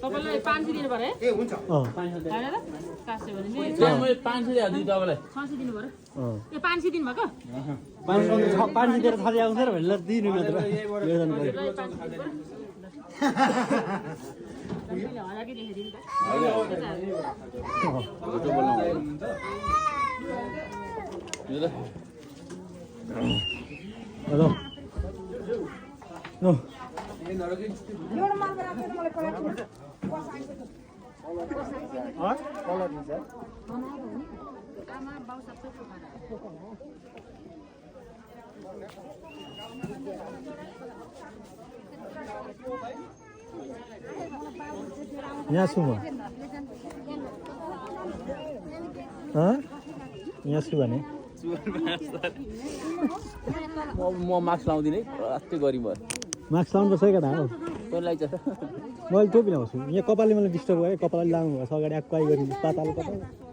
तपाईँलाई 500 दिनु पर्यो ए हुन्छ होइन र 400 भने मैले 500 दिनु तपाईँलाई 600 दिनु पर्यो ए 500 दिनु भएको 500 दिएर खाली आउँछ र भनेर दिनु मात्र योजना गर्यो हजारकै देखाइदिनु त फोटो बोलाउनु हेलो नो यहाँ छु म यहाँ छु भने म मास्क लाउँदिनँ अस्ति गरिब भयो मास्क लाउनु पर्छ केटा हो तँलाई मैले टोपी लगाउँछु यहाँ कपालले मलाई डिस्टर्ब भयो कपालले लाउनु भएको छ अगाडि आएको गरिदिनु पाताल कपाल